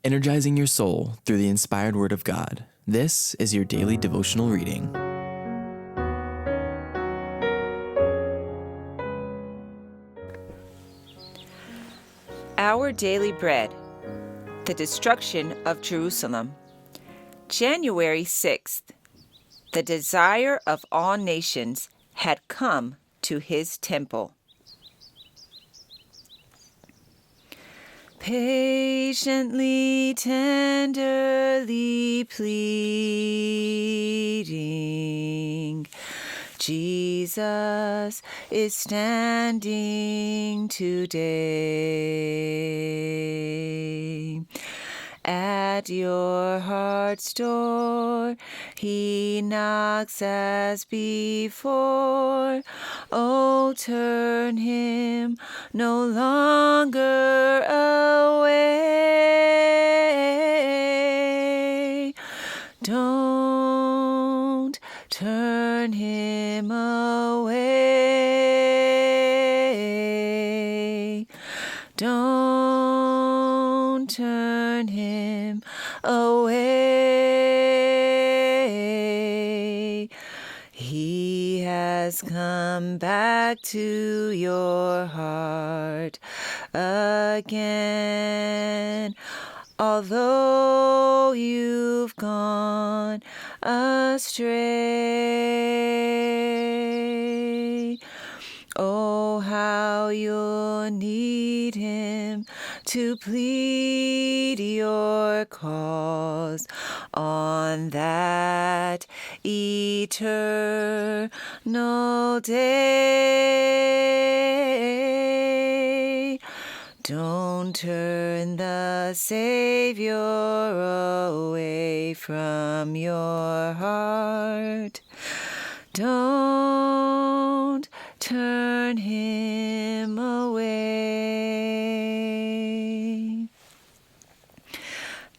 energizing your soul through the inspired Word of God. This is your daily devotional reading. Our Daily Bread, the Destruction of Jerusalem. January 6th. The desire of all nations had come to his temple. Patiently, tenderly pleading, Jesus is standing today. At your heart's door, he knocks as before. Oh, turn him no longer away. Don't turn him away. Don't turn him away. He has come back to your heart again. Although you've gone astray, oh, how you'll need him to plead your cause on that eternal day. Don't turn the Savior away from your heart. Don't turn him away.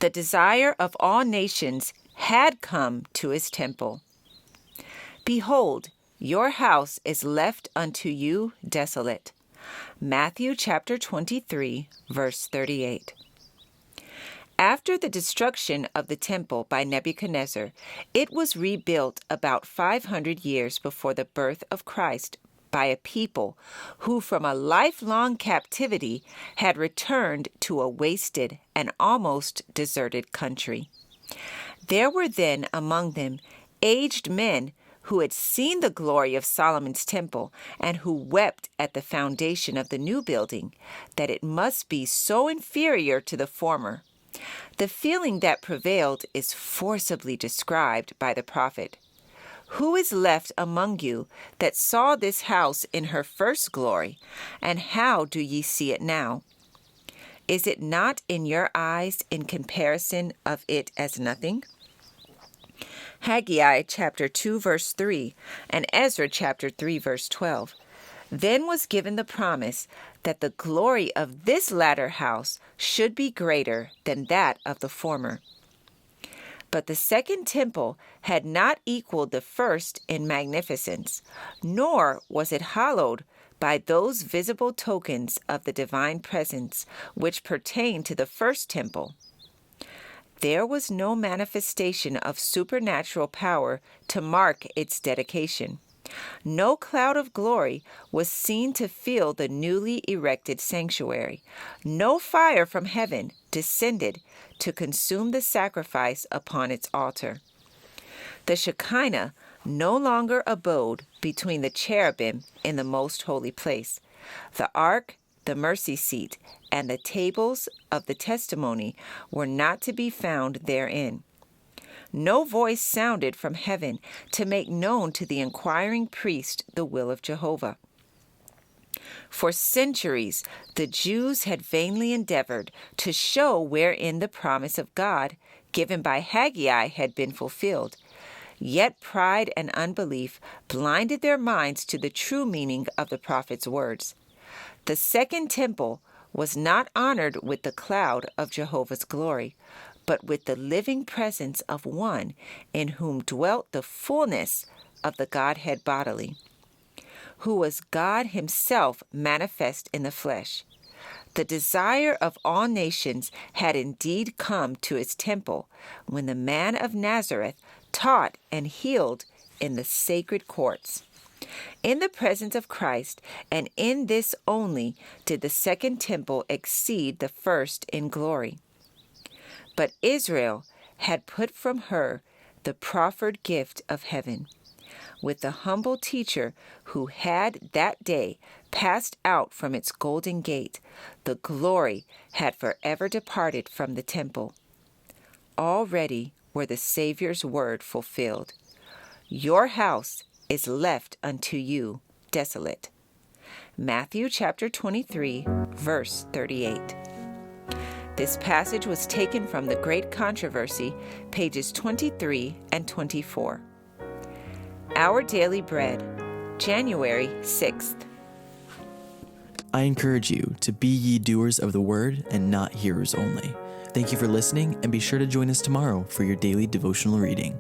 The desire of all nations had come to his temple. Behold, your house is left unto you desolate. Matthew chapter 23, verse 38. After the destruction of the temple by Nebuchadnezzar, it was rebuilt about 500 years before the birth of Christ by a people who from a lifelong captivity had returned to a wasted and almost deserted country. There were then among them aged men who had seen the glory of Solomon's temple and who wept at the foundation of the new building, that it must be so inferior to the former. The feeling that prevailed is forcibly described by the prophet. Who is left among you that saw this house in her first glory, and how do ye see it now? Is it not in your eyes in comparison of it as nothing? Haggai chapter 2 verse 3 and Ezra chapter 3 verse 12. Then was given the promise that the glory of this latter house should be greater than that of the former. But the second temple had not equaled the first in magnificence, nor was it hallowed by those visible tokens of the divine presence which pertain to the first temple. There was no manifestation of supernatural power to mark its dedication. No cloud of glory was seen to fill the newly erected sanctuary. No fire from heaven descended to consume the sacrifice upon its altar. The Shekinah no longer abode between the cherubim in the most holy place. The ark, the mercy seat, and the tables of the testimony were not to be found therein. No voice sounded from heaven to make known to the inquiring priest the will of Jehovah. For centuries, the Jews had vainly endeavored to show wherein the promise of God given by Haggai had been fulfilled. Yet pride and unbelief blinded their minds to the true meaning of the prophet's words. The second temple was not honored with the cloud of Jehovah's glory, but with the living presence of one in whom dwelt the fullness of the Godhead bodily, who was God himself manifest in the flesh. The desire of all nations had indeed come to his temple when the man of Nazareth taught and healed in the sacred courts. In the presence of Christ, and in this only, did the second temple exceed the first in glory. But Israel had put from her the proffered gift of heaven. With the humble teacher who had that day passed out from its golden gate, the glory had forever departed from the temple. Already were the Savior's word fulfilled. Your house is left unto you desolate. Matthew chapter 23, verse 38. This passage was taken from The Great Controversy, pages 23 and 24. Our Daily Bread, January 6th. I encourage you to be ye doers of the word and not hearers only. Thank you for listening, and be sure to join us tomorrow for your daily devotional reading.